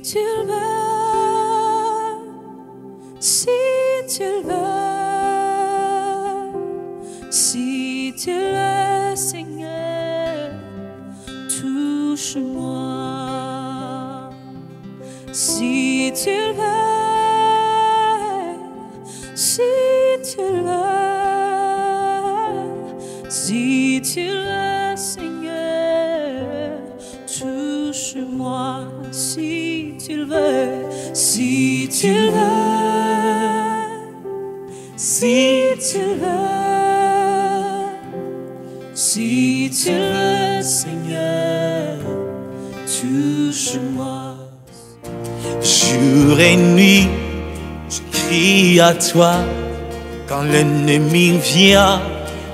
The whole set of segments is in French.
tu le veux, si tu le veux, si tu le veux, Seigneur, touche-moi. Si tu le veux, si tu le veux, si tu le veux, Seigneur, touche-moi. Si tu le veux, si tu le veux, si tu le veux, si tu le veux, Seigneur, touche-moi. Jour et nuit, je crie à toi. Quand l'ennemi vient,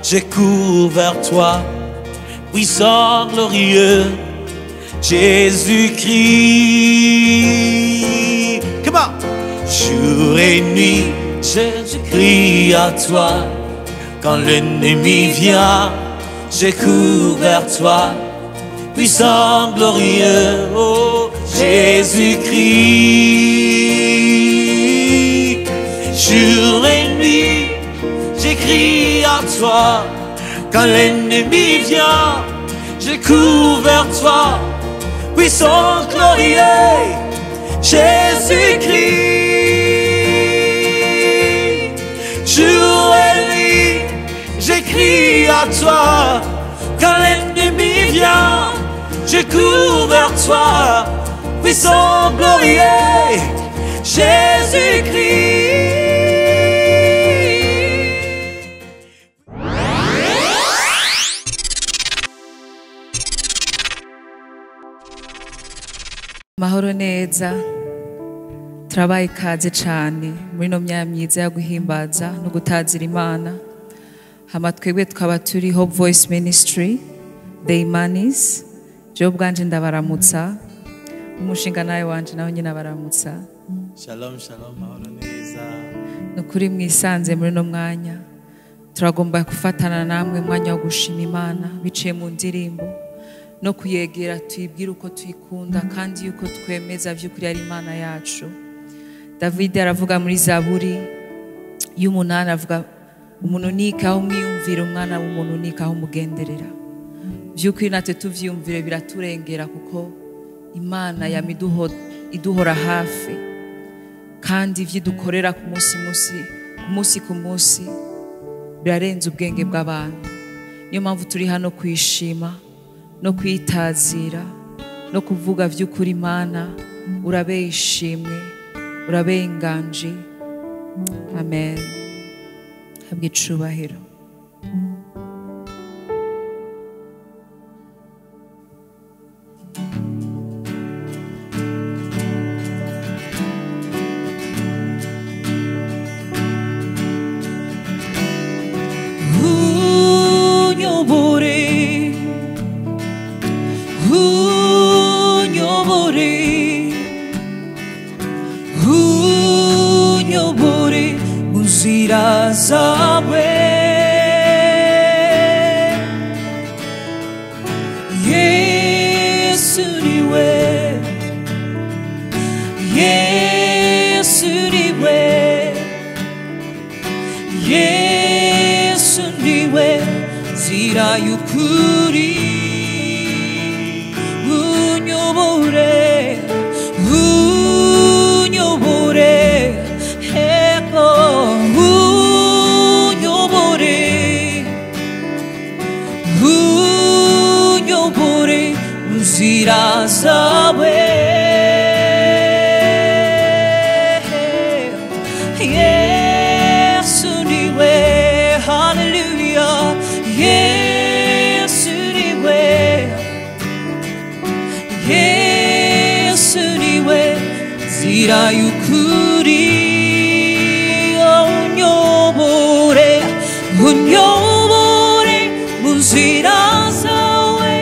je cours vers toi. Puissant, glorieux, Jésus-Christ. Comment? Jour et nuit, je crie à toi. Quand l'ennemi vient, je cours vers toi. Puissant, glorieux, oh Jésus-Christ. Jour et nuit, j'écris à toi. Quand l'ennemi vient, je cours vers toi. Puissant, glorieux, Jésus-Christ. Jour et nuit, j'écris à toi. Quand l'ennemi vient, je cours vers toi. Puissant, glorieux, Jésus-Christ. Mahoro neza, turabaye ikaze cyane muri no myanya myiza yo guhimbaza no gutazira Imana. Hama twebwe tukaba turi Hope Voice Ministry, The Imanis. Jo bwanje ndabaramutsa, umushinga nawe wanje nawe nyine abaramutsa. Shalom, shalom, mahoro neza. Nukuri mwisanze muri no mwanya. Turagomba gufatana namwe mwanya wo gushima Imana biciye mu ndirimbo no kuyegera tuyibwira uko tuyikunda kandi yuko twemeza by'ukuri ari Imana yacu. David aravuga muri Zaburi y'umunani, avuga umuntu nikaho mwiyumvira umwana w'umuntu nikaho mugenderera. By'ukuri natwe tuvyumvire biraturengera kuko Imana iduhora hafi kandi ivyidukorera ku munsi ku munsi birarenze ubwenge bw'abantu. Niyo mpamvu turi hano kwishima no kwitazira no kuvuga vy'ukuri Imana urabeye ishimwe, urabeye inganje. Amen. Habwe icubahiro. Munzira zawe Yesu niwe, Yesu niwe, Yesu niwe nzira y'ukuri. Unyobore, unyobore, nzira zawe Yesu niwe, hallelujah, Yesu niwe, Yesu niwe nzira y'ukuri. Unyobore, unyobore mu nzira zawe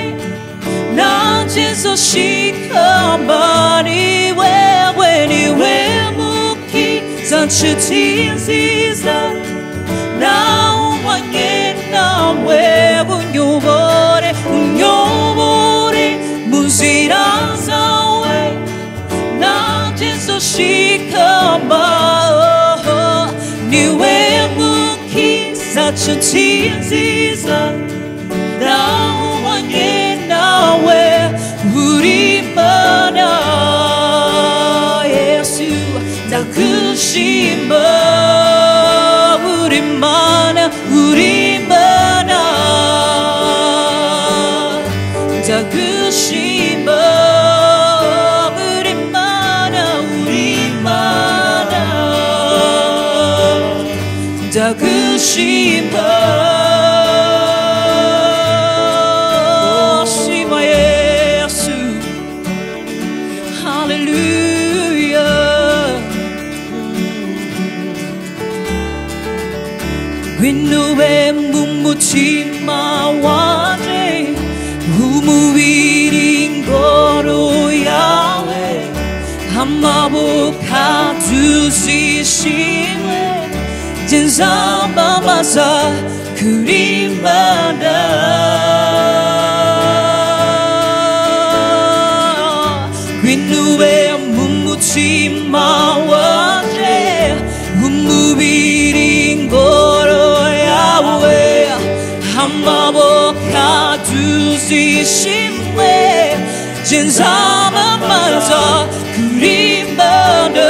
nanje zoshikama. Ni wewe, ni wewe mukiza nshuti nziza nawubanye nawe. Unyobore, unyobore mu nzira zawe nitakushikama niwe mukiza nshuti nziza nahubanye nawe uri Imana Yesu ndagushima uri Imana ndagushima uri Imana ndagushima shima Yesu hallelujah winuwe mu mutima wanje umubiri ingoro yawe amaboko adusishimwe nje nzamamaza kuri Imana winuwe mu mutima wanje umubiri ingoro yawe amaboko adusishimwe nje nzamamaza kuri Imana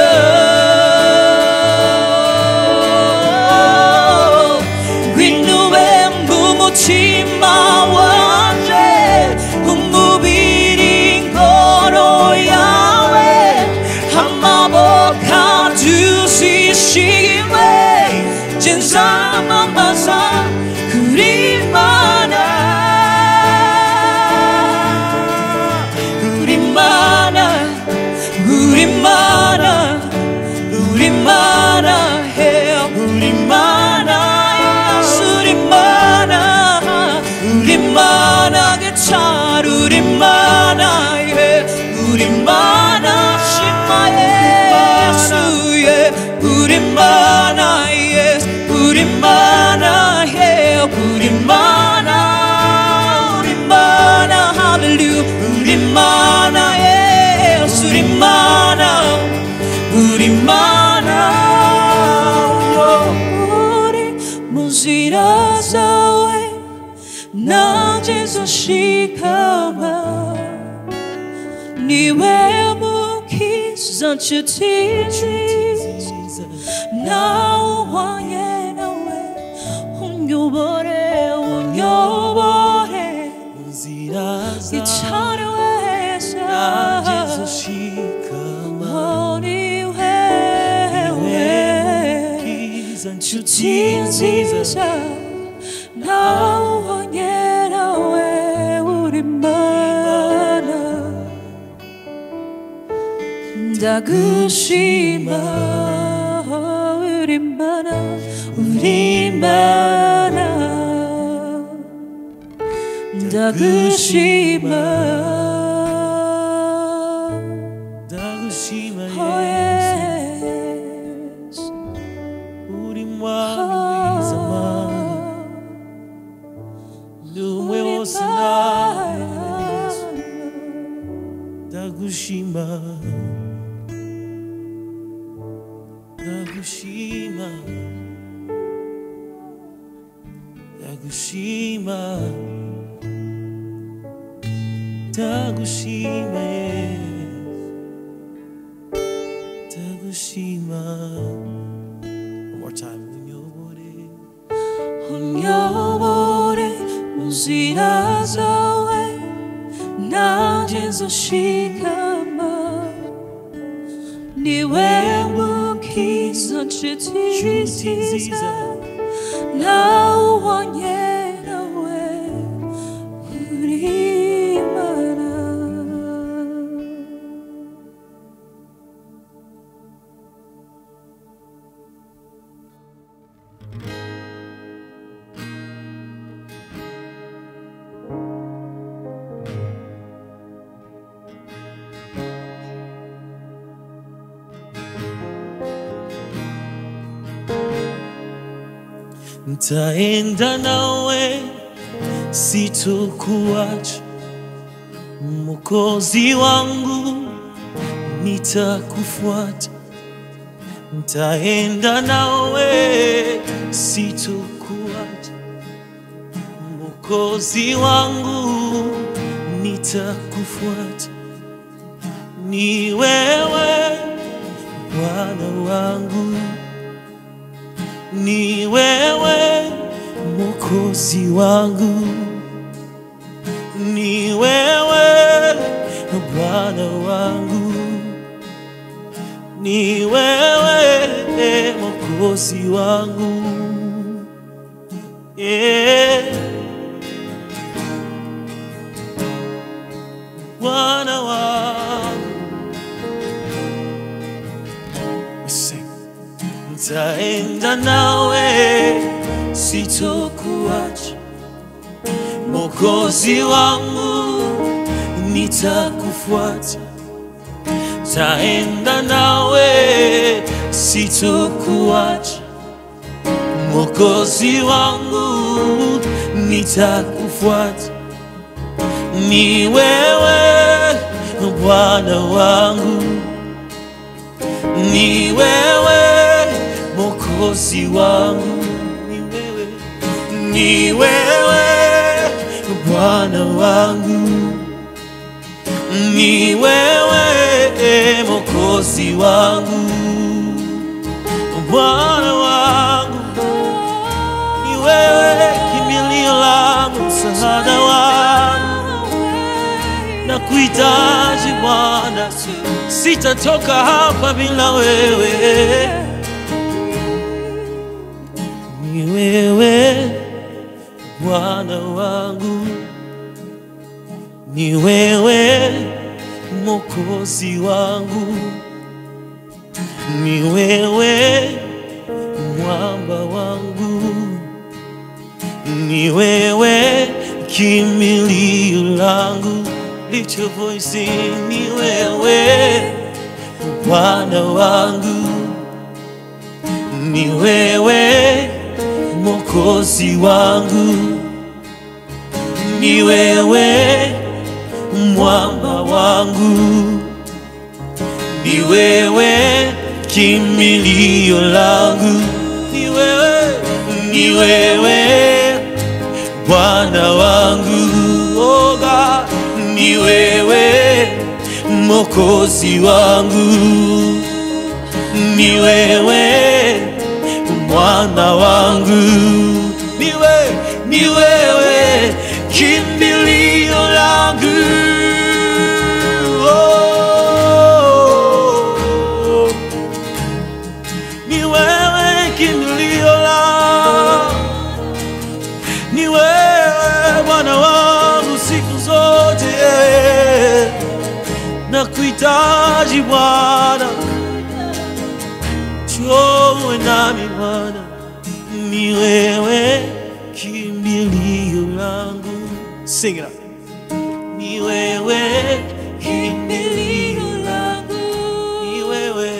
winuwe mu mutima wanje umubiri ingoro yawe amaboko adusishimwe nje nzamamaza kuri Imana uri Imana uri Imana uri Imana uri Imana uri Imana uri Imana gitara uri Imana uri Imana shima Yesu uri Imana uri Imana uri Imana uri Imana hallelujah uri Imana Yesu uri Imana uri Imana uri mu nzira zawe nanje nzoshikama niwe mukiza nshuti nziza nawubanye nawe unyobore itara wese nanje nzoshikama niwe mukiza nshuti nziza nawubanye nawe uri Imana ndagushima uri Imana ndagushima oh yes uri mwami w'izamani niwe wose ndagushima ndagushima ndagushima ndagushima ndagushima one more time unyobore mu nzira zawe nanje nzoshikama niwe mukiza nshuti nziza nawubanye nawe uri Imana nitaenda nawe sitokuacha Mwokozi wangu nitakufuata nitaenda nawe, sitokuacha. Mwokozi wangu, nitakufuata. Ni wewe Bwana wangu, ni wewe Mwokozi wangu, ni wewe Bwana wangu, ni wewe Mwokozi wangu, Bwana wangu. Nitaenda nawe, sitokuacha. Mwokozi wangu, nitakufuata. Nitaenda nawe, sitokuacha. Mwokozi wangu, nitakufuata. Ni wewe Bwana wangu, ni wewe Mwokozi wangu, ni wewe Bwana wangu, ni wewe Mwokozi wangu, Bwana wangu, ni wewe kimbilio langu, msaada wangu. Nakuhitaji Bwana, sitatoka hapa bila wewe. Ni wewe Bwana wangu, ni wewe Mwokozi wangu, ni wewe mwamba wangu, ni wewe kimbilio langu. Lift your voice, sing. Ni wewe Bwana wangu, ni wewe Mwokozi wangu, ni wewe mwamba wangu, ni wewe kimbilio langu, ni wewe Bwana wangu, oh God, ni wewe Mwokozi wangu, ni wewe mwana wangu, ni wewe kimbilio langu, oh, ni wewe kimbilio langu, ni wewe Bwana wangu siku zote. Nakuhitaji Bwana, njoo nami Bwana, ni wewe kimbilio langu. Sing it up. Ni wewe kimbilio langu, ni wewe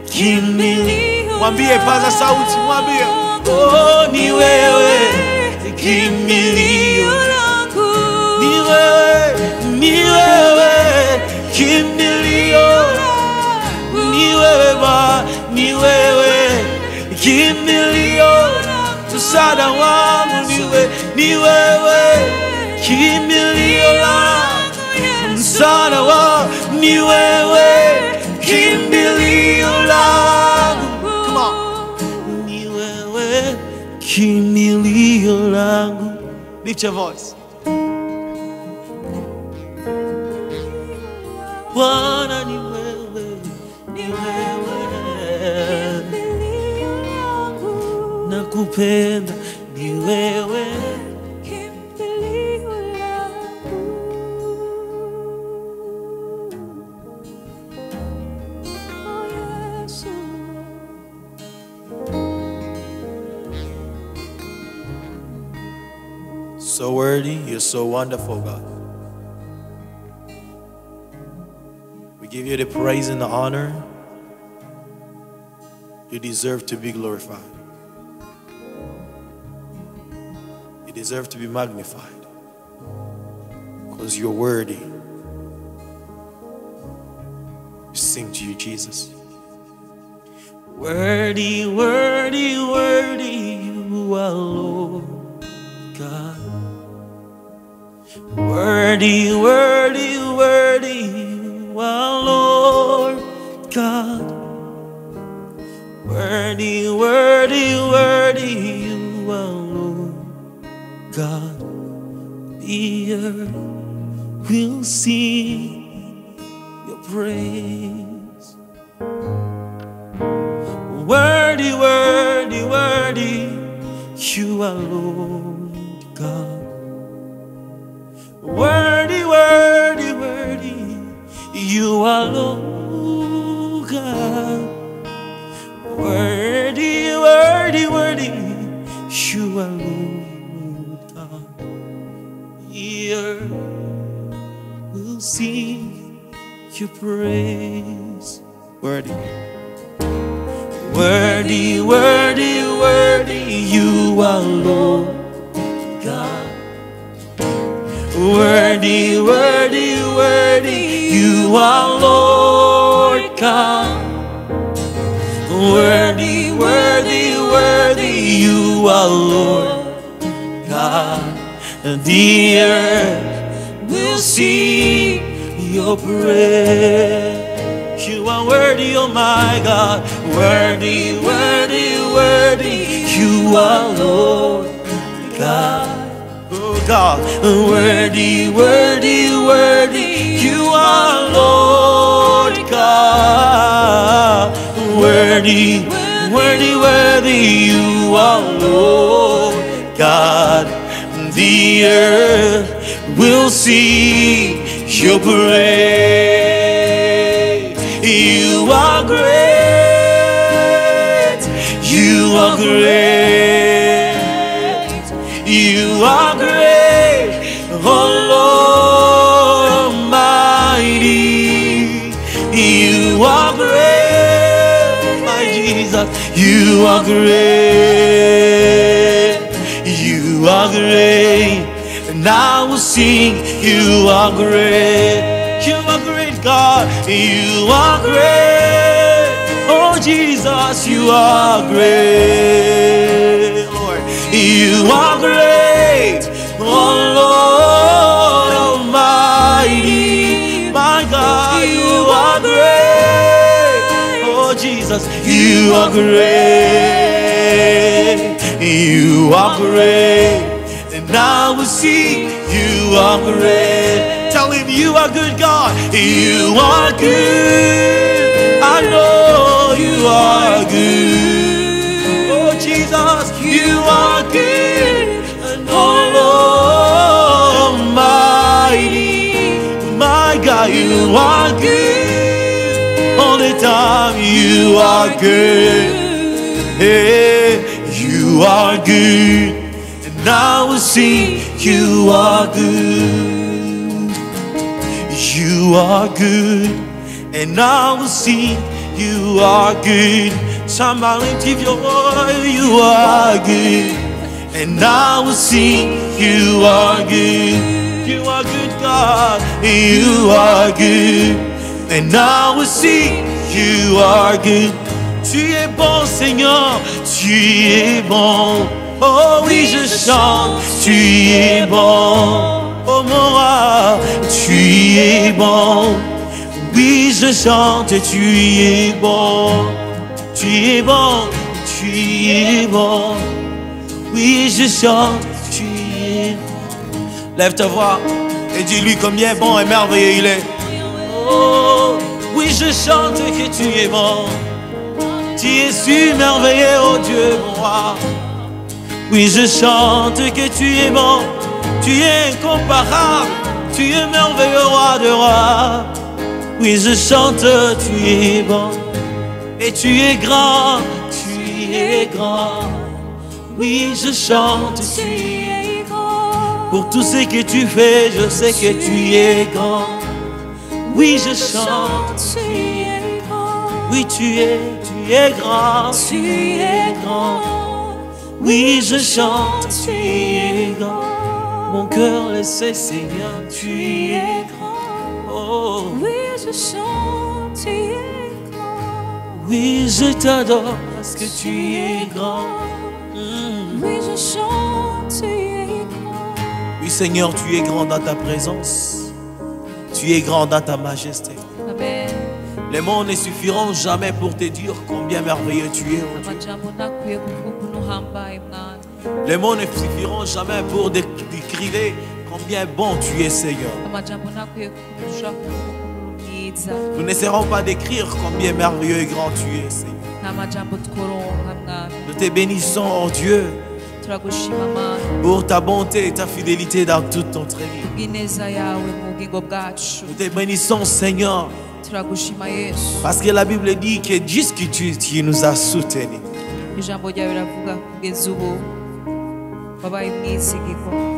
kimbilio. Mwambie, paza sauti, mwambie, oh, ni wewe kimbilio langu, ni wewe kimbilio, ni wewe Bwana, ni wewe kimbilio, msaada wangu, ni wewe kimbilio langu, msaada wangu, ni wewe kimbilio langu. Come on, ni wewe kimbilio langu. Lift your voice. Bwana, ni wewe nakupenda, ni wewe kimbilio langu. Oh Yesu, so worthy, you're so wonderful, God. We give you the praise and the honor. You deserve to be glorified. You deserve to be magnified, because you're worthy. We sing to you, Jesus. Worthy, worthy, worthy, you are Lord God. Worthy, worthy, worthy, you are Lord God. Worthy, worthy, worthy, you are Lord God. The earth will sing your praise. Worthy, worthy, worthy, you are Lord God. Worthy, worthy, worthy, you are Lord God. Worthy, worthy, worthy, you are Lord God. The earth will sing your praise. Worthy. Worthy, worthy, worthy, you are Lord God. Worthy, worthy, worthy, you are Lord God. Worthy, worthy, worthy, you are Lord God. And the earth will sing your praise. You are worthy, oh my God. Worthy, worthy, worthy, you are Lord God. Oh God, worthy, worthy, worthy, you are Lord God. Worthy, worthy, worthy, you are Lord God. The earth will see your praise. You are great. You are great. You are great, oh Lord Almighty. You are great, my Jesus. You are great. You are great. And I will sing, you are great. You are great, God. You are great. Oh, Jesus, you are great, Lord. You are great, oh, Lord Almighty. My God, you are great. Oh, Jesus, you are great. You are great. And I will see you are great. Tell him you are good, God. You are good. I know you are good. Oh, Jesus, you are good. And oh, Almighty. My God, you are good. All the time you are good. Hey, you are good. I will sing, you are good. You are good. And I will sing, you are good. Somebody lift your voice, you are good. And I will sing, you are good. You are good, God. You are good. And I will sing, you are good. Tu es bon, Seigneur. Tu es bon. Oh oui, je chante, tu es bon. Oh mon roi, tu es bon. Oui, je chante, tu es bon. Tu es bon, tu es bon. Oui, je chante, tu es bon. Lève ta voix et dis-lui combien bon et merveilleux il est. Oh, oui, je chante que tu es bon. Tu es si merveilleux, oh Dieu, mon roi. Oui, je chante que tu es bon, tu es incomparable, tu es merveilleux, roi de rois. Oui, je chante, tu es bon, et tu es grand, tu es grand. Oui, je chante, tu es grand. Pour tout ce que tu fais, je sais que tu es grand. Oui, je chante, tu es grand. Oui, tu es grand, tu es grand. Oui, je chante, tu es grand. Mon cœur le sait, Seigneur, tu es grand. Oh. Oui, je chante, tu es grand. Oui, je t'adore parce que tu es grand. Oui, je chante, tu es grand. Oui, Seigneur, tu es grand dans ta présence. Tu es grand dans ta majesté. Amen. Les mots ne suffiront jamais pour te dire combien merveilleux tu es, oh Dieu. Amajambo ntakwiye kuvuga ukuntu uhambaye mwana. Les mots ne suffiront jamais pour décrire combien bon tu es, Seigneur. Amajambo ntakwiye kuvuga ukuntu mwiza. Nous n'essaierons pas d'écrire combien merveilleux et grand tu es, Seigneur. Nta majambo tworonka mwana. Nous te bénissons, oh Dieu, Turagushima mana. pour ta bonté et ta fidélité dans toute notre vie. Kubw'ineza yawe mu bugingo bwacu. Nous te bénissons, Seigneur, Turagushima Yesu. parce que la Bible dit que jusqu'à tu nous as soutenus. Ijambo ryawe riravuga kugeza ubu wabaye umwizigirwa.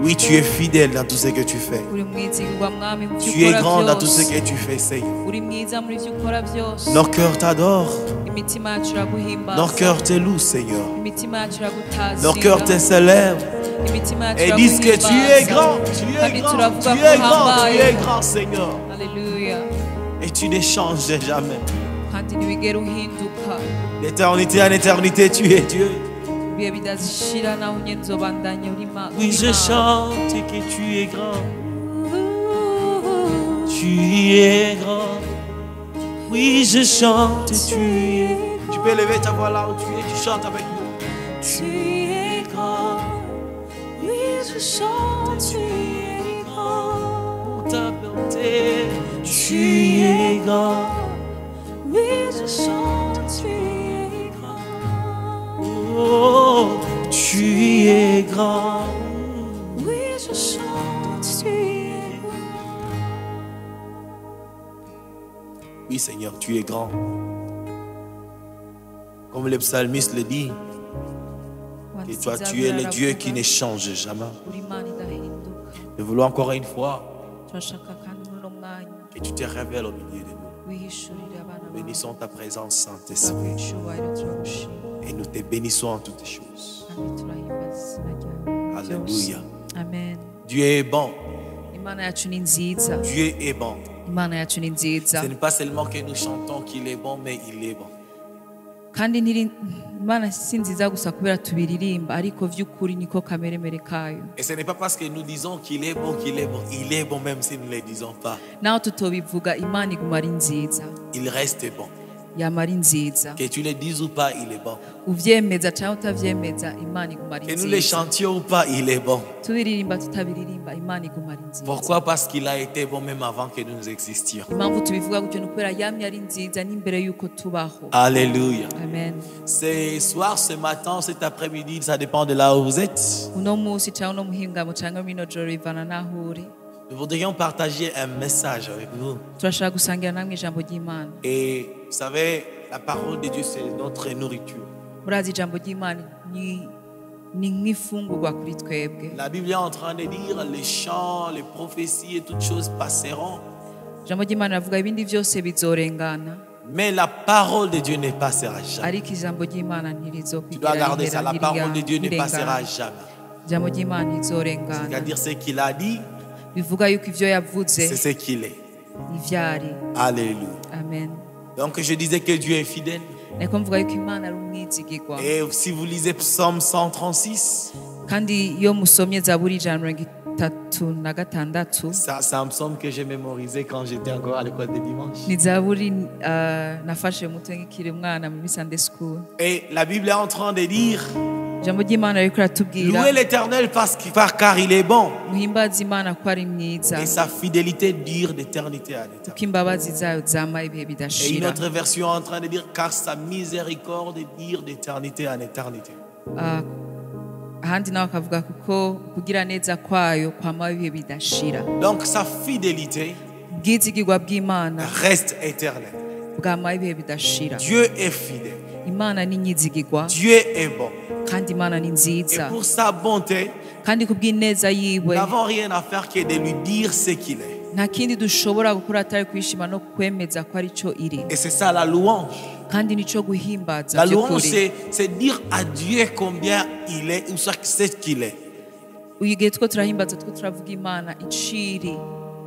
Oui, tu es fidèle dans tout ce que tu fais. Uri umwizigirwa mwami mu byo Tu es ukora grand dans tout ce byose. que tu fais, Seigneur. Uri mwiza muri byo ukora byose. Nos cœurs t'adorent. Imitima yacu iraguhimbaza. Nos cœurs te louent, Seigneur. Imitima yacu iragutazira. Nos cœurs te célèbrent Imitima yacu et disent que tu es grand, tu es Kandi grand, turavuga tu ko es grand, tu uhambaye. es grand, Seigneur. Haleluya. Et tu ne changes jamais. Kandi ntiwigera uhinduka. D'éternité en éternité, tu es Dieu. Ibihe bidashira naho nyene uzobandanya uri Imana. Oui, je chante que tu es grand. Tu es grand. Oui, je chante, tu es. Tu peux lever ta voix là où tu es, tu chantes avec nous. Tu es grand. Oui, je chante, tu es grand. Pour ta bonté, tu es grand. Oui, je chante, tu es grand. Oh, tu es grand. Oui, je chante, tu es grand. Oui, Seigneur, tu es grand. Comme le psalmiste le dit, que toi, tu es le Dieu qui ne change jamais. Uri Imana idahinduka. Nous voulons encore une fois Turashaka kandi muri uno mwanya que tu te révèles au milieu de nous. wihishurire abana bawe. Bénissons ta présence, Saint-Esprit. Icyubahiro turagushima Et nous te bénissons en toutes choses. kandi turahimbaza izina ryawe byose. Alléluia. Amen. Dieu est bon. Imana yacu ni nziza. Dieu est bon. Imana yacu ni nziza. Ce n'est pas seulement que nous chantons qu'il est bon, mais il est bon. kandi Imana si nziza gusa kubera tubiririmba ariko vy'ukuri niko kameremere kayo. Et ce n'est pas parce que nous disons qu'il est bon qu'il est bon. Il est bon même si nous ne le disons pas. Naho tutobivuga Imana iguma ari nziza. Il reste bon. Yama ari nziza. Que tu le dises ou pas, il est bon. Uvyemeza cyangwa utavyemeza Imana iguma ari Que nous le nziza. chantions ou pas, il est bon. Tubiririmba tutabiririmba Imana iguma ari nziza. Pourquoi? Parce qu'il a été bon même avant que nous existions. Impamvu tubivuga gutyo ni kubera yamye ari nziza n'imbere y'uko tubaho. Alléluia. Amen. Ce soir, ce matin, cet après-midi, ça dépend de là où vous êtes. Uno musi cyangwa uno muhingamo cyangwa mino joro bivana naho uri. Nous voudrions partager un message avec vous. Turashaka gusangira namwe ijambo ry'Imana. Et vous savez, la parole de Dieu, c'est notre nourriture. Murazi ijambo ry'Imana ni nk'ifungurwa kuri twebwe. La Bible est en train de dire les chants, les prophéties et toutes choses passeront. Ijambo ry'Imana ravuga ibindi byose bizorengana. Mais la parole de Dieu ne passera jamais. Ariko ijambo ry'Imana Tu dois garder ça. La parole de Dieu ne passera jamais. Ijambo ry'Imana izorengana. C'est-à-dire ce qu'il a dit, Bivuga yuko ivyo yavuze c'est ce qu'il est. ivyari. Alléluia. Amen. Donc je disais que Dieu est fidèle. Niko mvuga yuko Imana ari umwizigirwa. Et si vous lisez Psaume 136, Kandi iyo musomye Zaburi 136 c'est un psaume que j'ai mémorisé quand j'étais encore à l'école de dimanche. ni Zaburi nafashe mutwe nkikiri umwana mu Sunday school. Et la Bible est en train de dire, Ijambo ry'Imana riko ratubwira louez l'Éternel car il est bon. muhimbaza Imana ko ari mwiza Et sa fidélité dure d'éternité à l'éternité. kuko imbabazi zayo zama ibihe Et une bidashira. autre version est en train de dire, car sa miséricorde dure d'éternité en éternité. Ahandi nawe akavuga kuko kugira neza kwayo kwama ibihe bidashira. Donc sa fidélité Ubwizigirwa bw'Imana reste éternelle. bwama ibihe bidashira. Dieu est fidèle. Imana ni nyizigirwa Dieu est bon. kandi Imana ni Et nziza pour sa bonté, kandi kubw'ineza nous yiwe n'avons rien à faire que de lui dire ce qu'il est. nta kindi dushobora gukora atari kwishima no kwemeza ko ari cyo iri. Et c'est ça la louange. Kandi nico guhimbaza La louange, by'ukuri. c'est dire à Dieu combien il est ou ce qu'il est. Uyigihe two turahimbaza two turavuga Imana iciri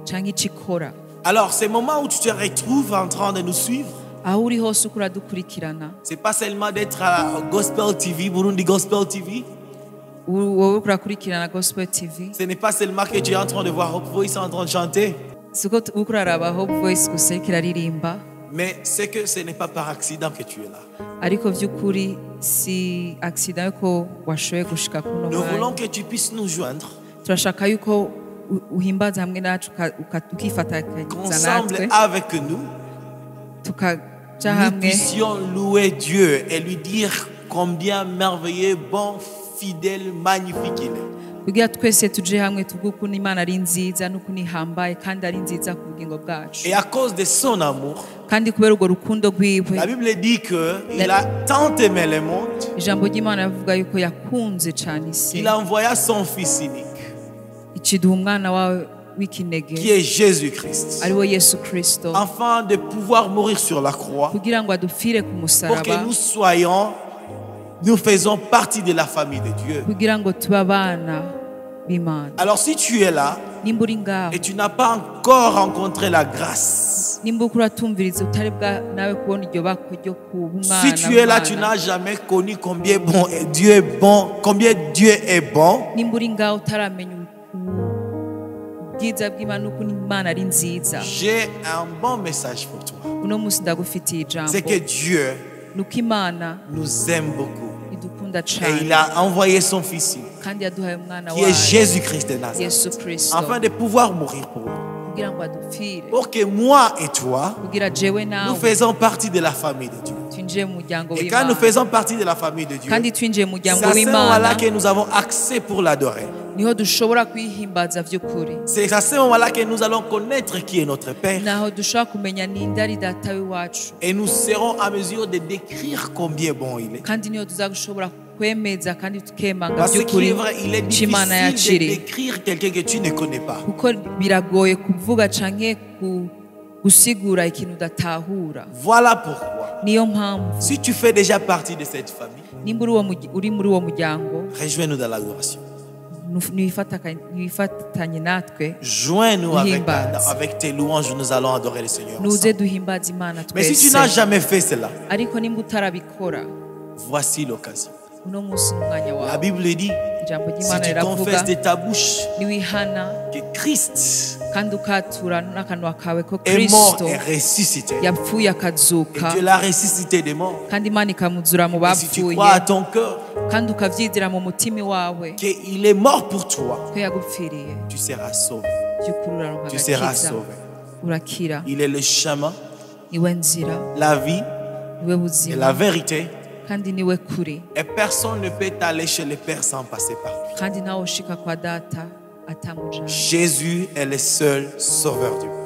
canke icikora. Alors, ces moments où tu te retrouves en train de nous suivre, aho uri hose uko uradukurikirana C'est pas seulement d'être à Gospel TV, Burundi Gospel TV. wowe uriko urakurikirana Gospel TV Ce n'est pas seulement que tu es en train de voir Hope Voice en train de chanter. siko uriko uraraba Hope Voice gusa iriko iraririmba Mais c'est que ce n'est pas par accident que tu es là. ariko vy'ukuri si accident yuko washoboye gushika kuno Nous voulons mwanya que tu puisses nous joindre turashaka yuko uhimbaza hamwe nacu ukifatanya ensemble natwe avec nous. tukaja Nous hamwe puissions louer Dieu et lui dire combien merveilleux, bon, fidèle, magnifique il est. kugira twese tuje hamwe tuvuge ukuntu Imana ari nziza n'ukuntu ihambaye kandi ari nziza ku bugingo bwacu Et à cause de son amour, kandi kubera urwo rukundo rwiwe la Bible dit qu'il a tant aimé le monde ijambo ry'Imana rivuga yuko yakunze cyane isi qu'il envoya son Fils unique, ikiduha umwana wawe w'ikinege qui est Jésus-Christ, ariwo Yesu Kristo afin de pouvoir mourir sur la croix kugira ngo adupfire ku pour musaraba que nous faisons partie de la famille de Dieu. kugira ngo tube abana b'Imana. Alors si tu es là nimba uri ngaho et tu n'as pas encore rencontré la grâce, nimba uko uratumviriza utari bwa nawe kubona iryo bako ryo kuba umwana si tu es là, tu w'Imana. n'as jamais connu combien bon Dieu est bon, combien Dieu est bon. nimba uri ngaho utaramenya ubwiza bw'Imana n'ukuntu Imana ari nziza J'ai un bon message pour toi. uno munsi ndagufitiye ijambo C'est que Dieu nuko Imana nous aime beaucoup. idukunda Et cyane il a envoyé son Fils, kandi yaduhaye umwana qui est wayo Jésus-Christ de Nazareth, Yesu Kristo afin de pouvoir mourir pour nous. kugira ngo adupfire Pour que moi et toi, kugira jewe nous nawe faisons partie de la famille de Dieu. twinjiye mu muryango Et quand nous w'Imana faisons partie de la famille de Dieu, kandi twinjiye mu muryango c'est à ce w'Imana moment-là que nous avons accès pour l'adorer. niho dushobora kwihimbaza vy'ukuri C'est à ce moment-là que nous allons connaître qui est notre Père. naho dushobora kumenya ninde ari data w'iwacu Et nous serons à mesure de décrire combien bon il est. kandi niho tuzagushobora kwemeza kandi tukemanga Parce qu'il by'ukuri est vrai, il est ico Imana difficile de yaciriye décrire quelqu'un que tu ne connais pas. kuko biragoye kuvuga canke gusigura ikintu udatahura Voilà pourquoi, niyo mpamvu si tu fais déjà partie de cette famille, nimba uri muri uwo muryango rejoins-nous dans l'adoration. ntiwifatanye natwe Joins-nous Himbaza. avec tes louanges, nous allons adorer le Seigneur nuze ensemble. duhimbaza Imana Mais si tu twese n'as jamais fait cela, ariko nimba utarabikora voici l'occasion. uno munsi n'umwanya La wawe Bible dit, ijambo si ry'Imana tu riravuga confesses de ta bouche niwihana que Christ kandi ukatura n'akanwa kawe ko est mort Kristo et ressuscité, yapfuye et akazuka Dieu l'a ressuscité des morts, kandi Imana ikamuzura mu et si tu bapfuye crois à ton cœur kandi ukavyizira mu mutima wawe qu'il est mort pour toi, ko yagupfiriye tu seras sauvé. by'ukuri uraronka Tu seras agakiza sauvé. urakira Il est le chemin, niwe nzira la vie niwe et buzima la vérité. kandi niwe kuri Et personne ne peut aller chez le Père sans passer par lui. kandi ntawe ushika kwa data atamujana Jésus est le seul sauveur du monde.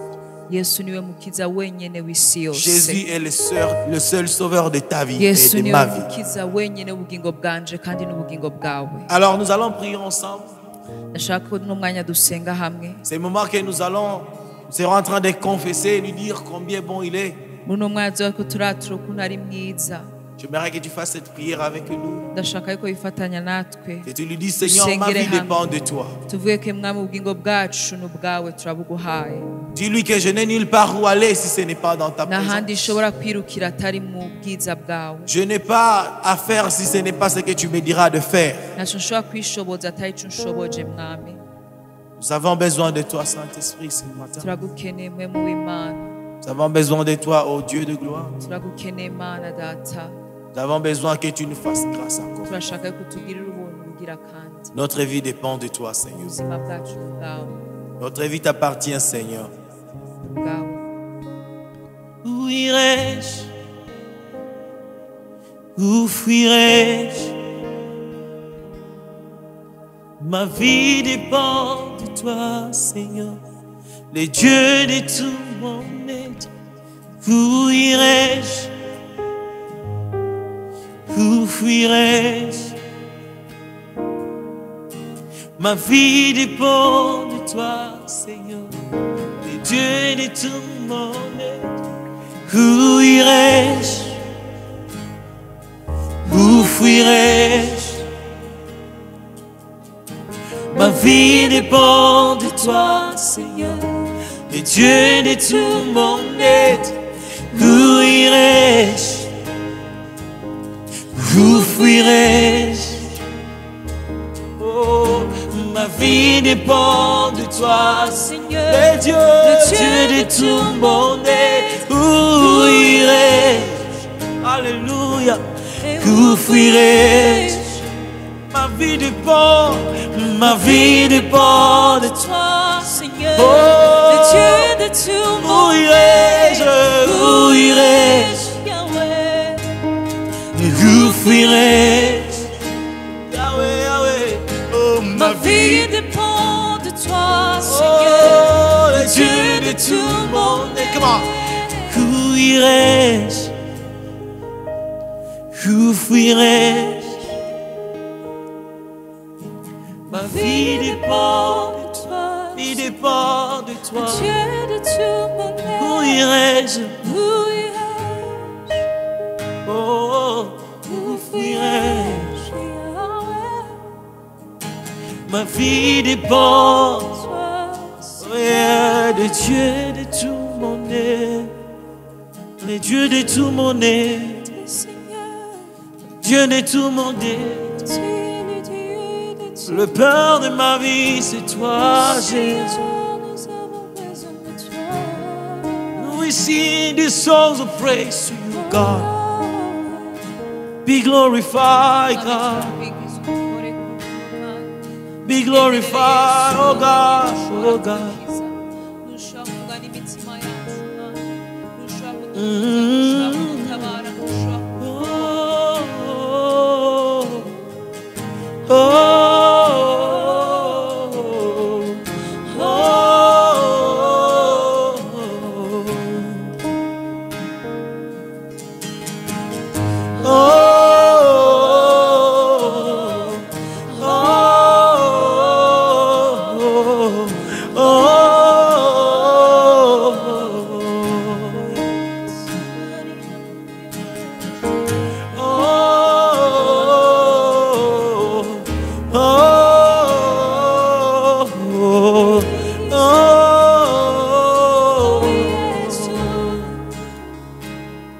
Yesu niwe mukiza wenyene w'isi yose Jésus est le seul sauveur de ta vie Yesu et de niwe ma vie. mukiza wenyene w'ubugingo bwanje kandi n'ubugingo bwawe Alors nous allons prier ensemble. ndashaka ko n'umwanya dusenga hamwe C'est le moment que nous serons en train de confesser et lui dire combien bon il est. muri uno mwanya tuba ko turatura ukuntu ari mwiza J'aimerais que tu fasses cette prière avec nous. ndashaka yuko wifatanya natwe Que tu lui dis, Seigneur, ma vie dépend de toi. tuvuge ko mwami ubugingo bwacu n'ubwawe turabuguhaye Dis-lui que je n'ai nulle part où aller si ce n'est pas dans ta n'ahandi présence. ishobora kwirukira atari mu bwiza bwawe Je n'ai pas à faire si ce n'est pas ce que tu me diras de faire. ntacyo nshobora kwishoboza atari cyo nshoboje mwami Nous avons besoin de toi, Saint-Esprit, ce matin. turagukeneye mwe mu w'Imana Nous avons besoin de toi, ô Dieu de gloire. turagukeneye Imana data Nous avons besoin que tu nous fasses grâce encore. turashaka yuko utugirira ubuntu bugira kandi Notre vie dépend de toi, Seigneur. ubuzima bwacu ni ubwawe Notre vie t'appartient, Seigneur. ni ubwawe Où irai-je? Où fuirai-je? Ma vie dépend de toi, Seigneur, le Dieu de tout mon être. Où irai-je? Où fuirai-je? Ma vie dépend de toi, Seigneur, le Dieu de tout mon être. Où irai-je? Où fuirai-je? Ma vie dépend de toi, Seigneur, le Dieu de tout mon être. Où irai-je? dépend de toi, Seigneur. le Dieu de tout le monde. Où irai-je? Alléluia. Où fuirai-je? Ma vie dépend de toi. Toi, Seigneur, Oh, le Dieu de tout le où monde. irai-je? Où irai-je? Yahweh, Où fuirai-je? Yahweh, Yahweh. Oh, ma vie dépend de toi, Oh, Seigneur, le Dieu de tout le monde. Comment? Où irai-je? Où fuirai-je? Ma vie dépend de toi. Ma vie dépend de toi. Dieu de tout le monde. Où irai-je? Où irai-je? Oh, où fuirai-je? Yahweh, Ma vie dépend toi, yeah, de Dieu de tout le monde. Le Dieu de tout le monde. Seigneur, Dieu de tout le monde. tu es le Dieu de tout Le Père de ma vie, c'est toi, Jésus. nous avons besoin de toi. We sing these songs of praise to you, God. Be glorified, God. Be glorified, oh God, oh God.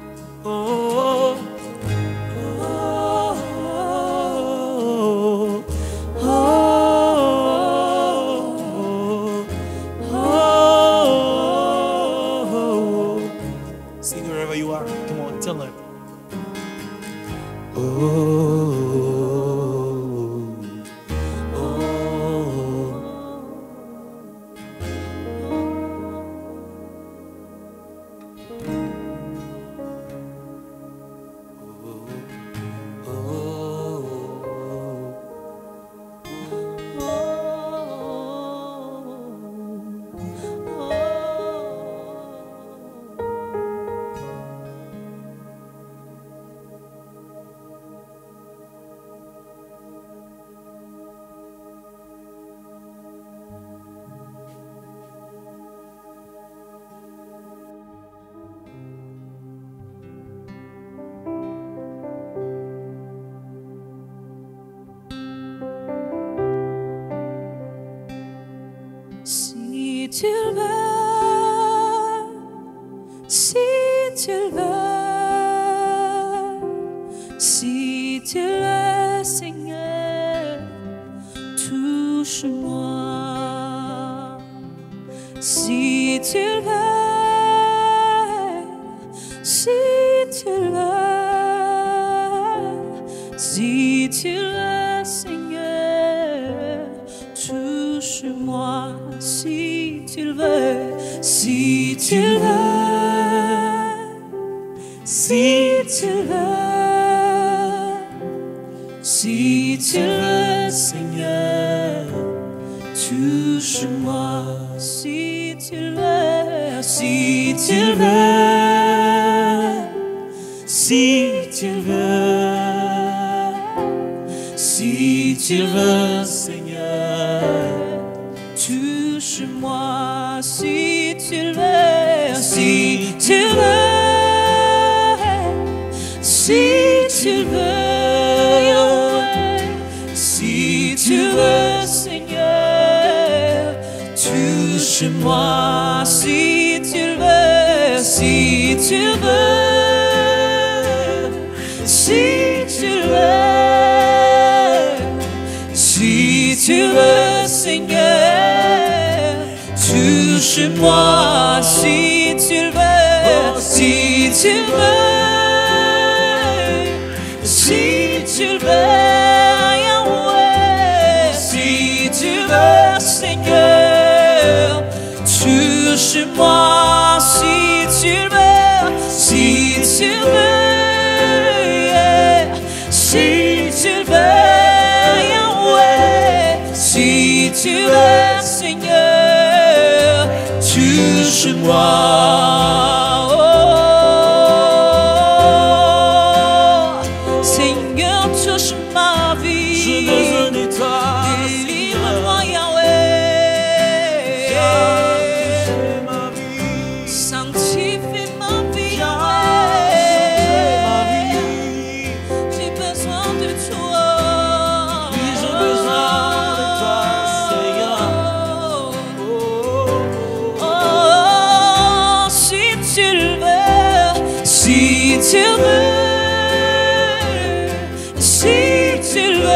Oh, oh, Sing wherever you are. Come on, tell her. Si tu le veux, si tu le veux, si tu le veux, Seigneur, touche-moi. Si tu le veux, si tu le veux, si tu le veux, Seigneur, touche-moi. Si tu le veux, si tu le veux, si tu le veux, si tu le veux, Seigneur, touche-moi. Si tu le veux, si tu le veux, si tu le veux, si tu le veux, Seigneur, touche-moi. Si tu le veux, si tu le veux, si tu le veux, Yahweh, si tu le veux, Seigneur, touche-moi. Si tu le veux, si tu le veux, si tu le veux, si tu le veux, Seigneur, touche-moi si tu le veux, si tu le veux, si tu le veux, Yahweh, si tu veux, Seigneur, touche-moi si tu le veux, si tu le veux, yeah. Si tu le veux, Yahweh, si tu veux, Seigneur, touche-moi. Oh, Seigneur, touche ma vie. J'ai besoin de toi. Délivre-moi, Yahweh. Sanctifie ma vie, Yahweh. J'ai besoin de toi. Oui, j'ai besoin de toi, Seigneur. Oh, si tu le veux, si tu le veux, si tu le veux,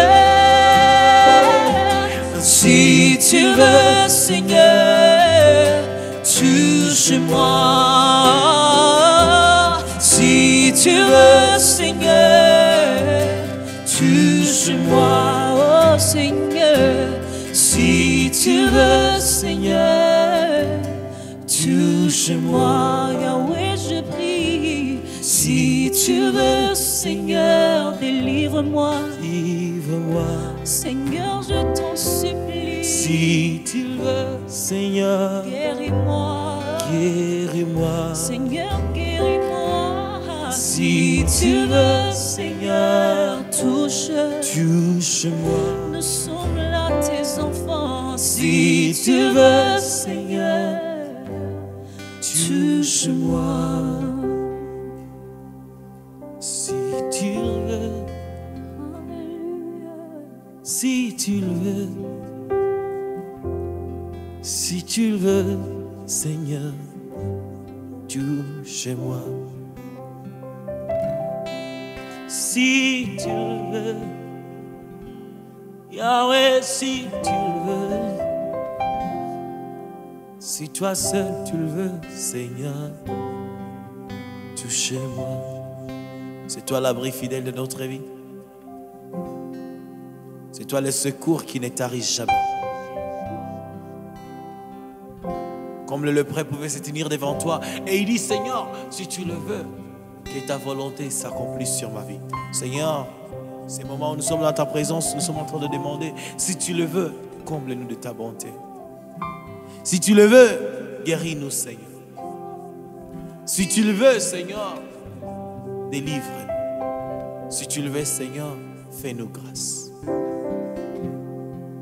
si tu le veux, Seigneur, touche-moi. Si tu veux, Seigneur, touche-moi, oh Seigneur. Si tu veux, Seigneur, touche-moi, Yahweh, je prie. Si tu veux, Seigneur, délivre-moi. Délivre-moi. Seigneur, je t'en supplie. Si tu le veux, Seigneur, Guéris-moi. guéris-moi. Seigneur, guéris-moi. Si tu veux, Seigneur, touche. Touche-moi. Nous sommes là, tes enfants. Si tu veux, Seigneur, touche-moi. Si tu le veux, si tu le veux, si tu le veux, Seigneur, touche-moi. Si tu le veux, Yahweh, si tu le veux, si toi seul tu le veux, Seigneur, touche-moi. C'est toi l'abri fidèle de notre vie. C'est toi le secours qui ne tarisse jamais. Comme le lepreux pouvait se tenir devant toi et il dit, Seigneur, si tu le veux, que ta volonté s'accomplisse sur ma vie. Seigneur, ces moments où nous sommes dans ta présence, nous sommes en train de demander, si tu le veux, comble-nous de ta bonté. Si tu le veux, guéris-nous, Seigneur. Si tu le veux, Seigneur, délivre-nous. Si tu le veux, Seigneur, fais-nous grâce.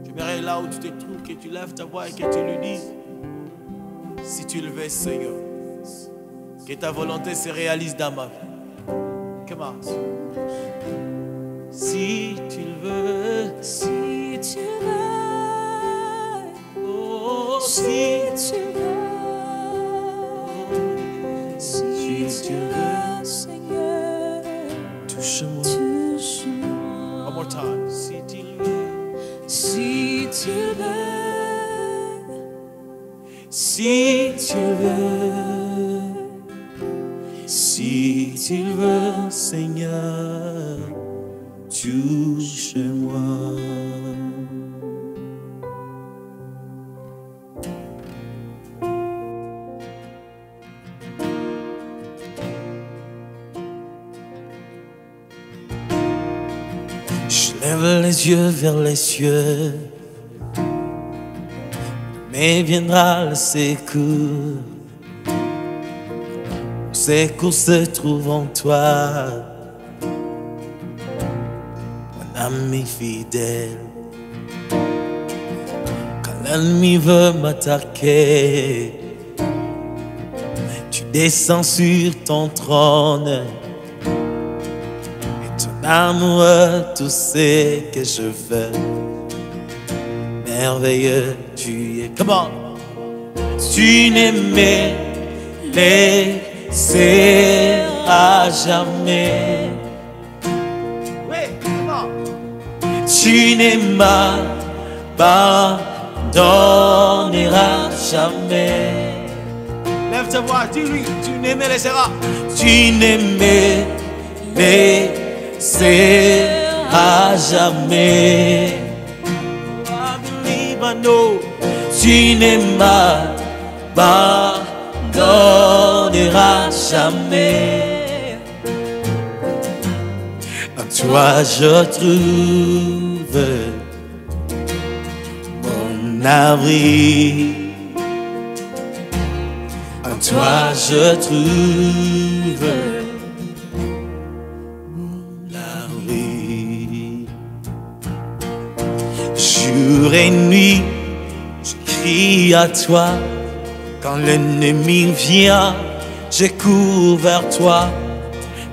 J'aimerais là où tu te trouves, que tu lèves ta voix et que tu lui dises, si tu le veux, Seigneur, que ta volonté se réalise dans ma vie. Comment? Si tu le veux, Si tu veux, oh, si tu veux, si tu veux, Seigneur, touche-moi. touche-moi. One more time. Si tu le veux, Si tu veux, si tu le veux, si tu le veux, Seigneur, touche-moi. Je lève les yeux vers les cieux, mais viendra le secours. Le secours se trouve en toi, mon ami fidèle. Quand l'ennemi veut m'attaquer, tu descends sur ton trône. Amour, tout ce que je veux, merveilleux tu es. Comment? Tu ne me laisseras jamais. Oui, comment? Tu ne m'abandonneras jamais. Lève ta voix, dis-lui, tu ne me laisseras. Tu ne me laisseras jamais. I believe I know. Tu ne m'abandonneras jamais. En toi je trouve mon abri. En toi je trouve mon abri. Jour et nuit, je crie à toi. Quand l'ennemi vient, je cours vers toi.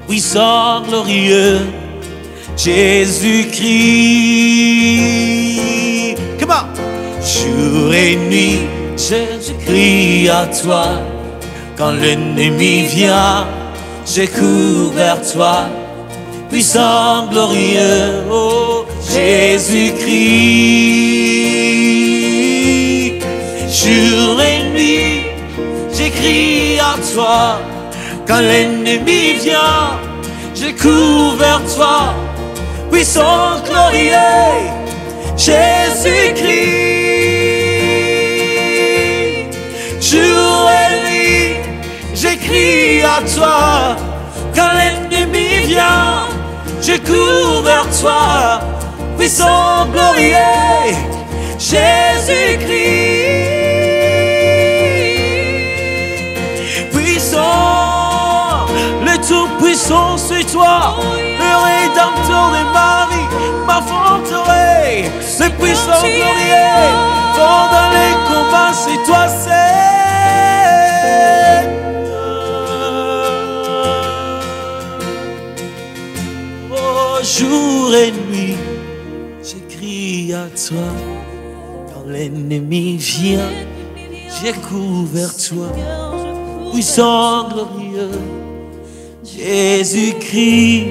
Puissant, glorieux, Jésus-Christ. Comment? Jour et nuit, je crie à toi. Quand l'ennemi vient, je cours vers toi. Puissant, glorieux, oh Jésus-Christ. Jour et nuit, j'écris à toi. Quand l'ennemi vient, je cours vers toi. Puissant, glorieux, Jésus-Christ. Jour et nuit, j'écris à toi. Quand l'ennemi vient, je cours vers toi. Puissant, glorieux, Jésus-Christ. Puissant, le Tout-Puissant, c'est toi. Le Rédempteur de ma vie, ma forteresse. Le puissant, glorieux, fort dans les combats, c'est toi, c'est. Oh, jour et nuit, j'écris à toi. Quand l'ennemi vient, je cours vers toi. Puissant, glorieux, Jésus-Christ.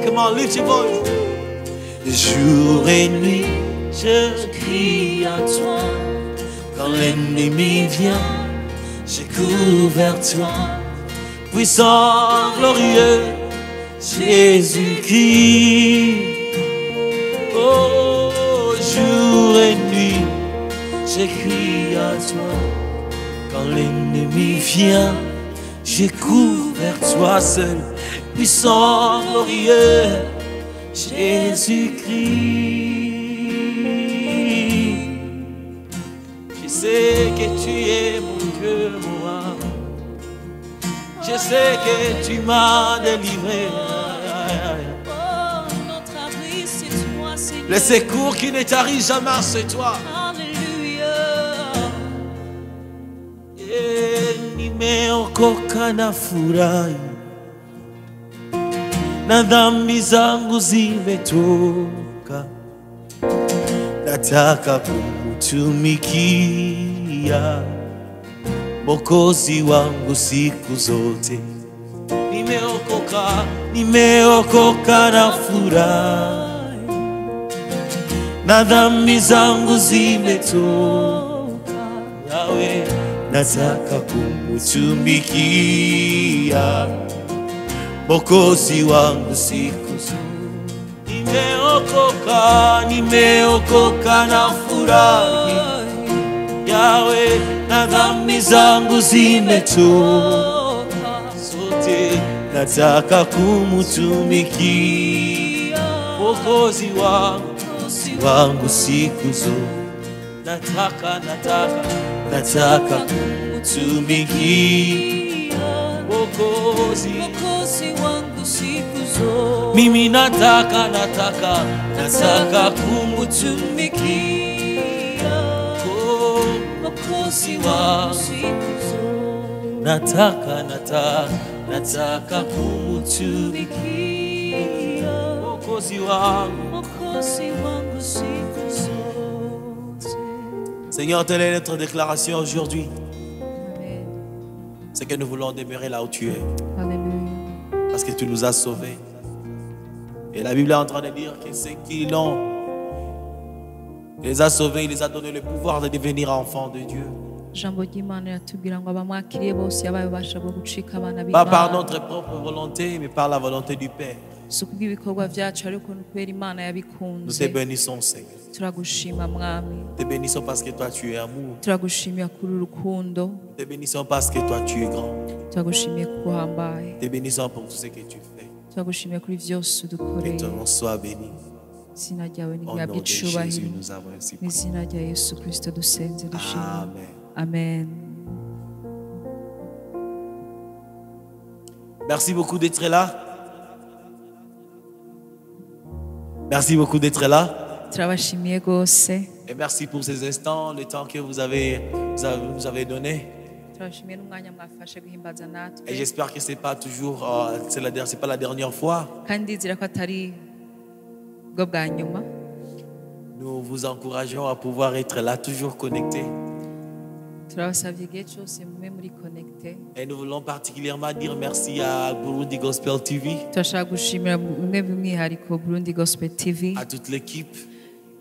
Come on, lift your voice. Jour et nuit, je crie à toi. Quand l'ennemi vient, je cours vers toi. Puissant, glorieux, Jésus-Christ. Oh, jour et nuit, je crie à toi. Quand l'ennemi vient, je cours vers toi seul. Puissant, glorieux, Jésus-Christ. Je sais que tu es mon cœur, mon âme. Je sais que tu m'as délivré. Le secours qui ne t'arrive jamais, c'est toi. Nimeokoka na furahi, na dhambi zangu zimetoka. Nataka kumtumikia Mwokozi wangu siku zote. Nimeokoka na furahi, na dhambi zangu zimetoka. Yahweh, nataka kumtumikia Mwokozi wangu siku zote. Nimeokoka na furahi, Yahweh, na dhambi zangu zimetoka zote. Nataka kumtumikia Mwokozi wangu siku zote. Nataka kumtumikia Mwokozi wangu siku zote. Mimi nataka kumtumikia Mwokozi wangu siku zote. Nataka kumtumikia Mwokozi wangu siku zote. Seigneur, telle est notre déclaration aujourd'hui. C'est que nous voulons demeurer là où tu es. Alléluia. Parce que tu nous as sauvés. Et la Bible est en train de dire que ceux qui l'ont, il les a sauvés, il les a donné le pouvoir de devenir enfants de Dieu. ijambo ry'Imana riratubwira ngo abamwakiriye bose yabaye ububasha bwo gucika abana Pas par b'Imana. notre propre volonté, mais par la volonté du Père. Si kubw'ibikorwa byacu ariko ni kubera Imana Nous te yabikunze. bénissons, Seigneur. Turagushima mwami. Nous te bénissons parce que toi tu es amour. Turagushimira kuri urukundo. Nous te bénissons parce que toi tu es grand. Turagushimiye kuko uhambaye. Nous te bénissons pour tout ce que tu fais. Turagushimiye kuri byose Que udukoreye. ton nom soit béni. Izina ryawe Au ntihabwe nom de Jésus, icubahiro. nous avons ainsi Mu prié. izina rya Yesu Kristo dusenze dushima. Amen. Amen. Merci beaucoup d'être là. Merci beaucoup d'être là. Turabashimiye rwose. Et merci pour ces instants, le temps que vous nous avez donné. Turabashimiye n'umwanya mwafashe guhimbaza Et natwe. j'espère que c'est pas toujours, c'est pas la dernière fois. Kandi ndizera ko atari bwo bwa nyuma. Nous vous encourageons à pouvoir être là, toujours connectés. Turabasabye igihe cyose mume muri connecte. Et nous voulons particulièrement dire merci à Burundi Gospel TV, Turashaka gushimira bimwe by'umwihariko Burundi Gospel TV à toute l'équipe.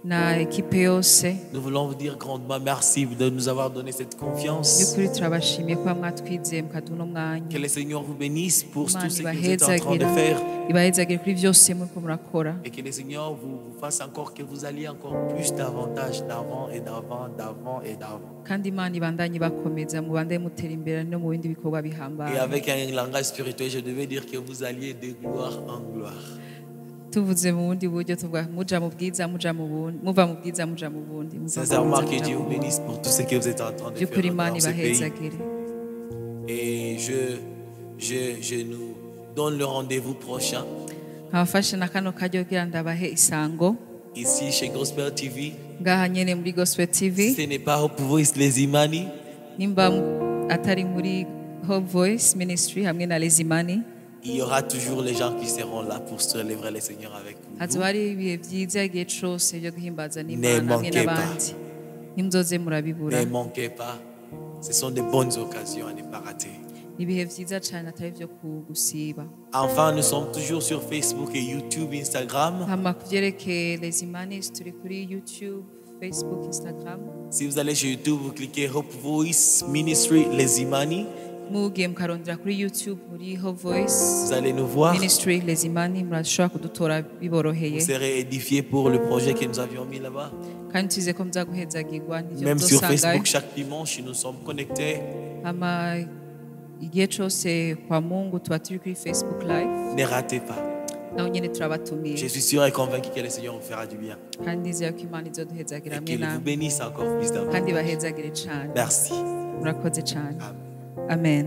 na ekipe yose. Nous voulons vous dire grandement merci de nous avoir donné cette confiance. By'ukuri turabashimiye kuba mwatwizeye mukaduha umwanya. Que le Seigneur vous bénisse pour tout Imana ce que vous êtes en train de ibahezagira faire. ibahezagire kuri byose muriko murakora. Et que le Seigneur vous fasse encore que vous alliez encore plus davantage d'avant et d'avant, d'avant et d'avant. Kandi Imana ibandanye bakomeza mubande mutera imbere no mu bindi bikorwa Et bihambaye. avec un langage spirituel, je devais dire que vous alliez de gloire en gloire. Tuvuze mu bundi buryo tuvuga muja mu bwiza muja mu bundi, muva mu bwiza muja mu bundi, muva mu Sincèrement, bwiza que muja Dieu mu vous bundi. bénisse pour tout ce que vous êtes en train de By'ukuri faire Imana dans ce pays. ibahezagire. Et je nous donne le rendez-vous prochain Nkabafashe na kano karyo kugira ndabahe isango ici chez Gospel TV. ngaha nyene muri Gospel Si TV. ce n'est pas au Voice les Imani, Nimba atari muri Hope Voice Ministry hamwe na Lezimani, il y aura toujours les gens qui seront là pour célébrer le Seigneur avec vous. hazoba hari ibihe vyiza igihe cose byo guhimbaza Ne n'Imana hamwe manquez pas. n'abandi. Nimuzoze murabibura. Ne manquez pas. Ce sont de bonnes occasions à ne pas rater. Ibihe vyiza cane atari vyo gusiba. Enfin, nous sommes toujours sur Facebook et YouTube, Instagram. Hama kuvyerekeye Lezimani turi kuri YouTube, Facebook, Instagram. Si vous allez sur YouTube, vous cliquez Hope Voice Ministry Les Imani. Mugiye mukarondera kuri YouTube muri Hope Voice Vous allez nous voir. Ministry Lezimani murashobora kudutora biboroheye. Vous serez édifiés pour le projet que nous avions mis là-bas. Kandi tuze ko muzaguhezagirwa n'ivyo Même sur muzosangayo. Facebook, chaque dimanche, nous sommes connectés. Hama igihe cose kwa Mungu tuba turi kuri Facebook Live. Ne ratez pas. Naho nyene turabatumiye. Je suis sûr et convaincu que le Seigneur vous fera du bien. Kandi ndizera ko Imana izoduhezagira Et hamwe qu'il vous namwe. bénisse encore plus d'avant. Kandi bahezagire cane. Merci. Murakoze cane. Amen. Amen.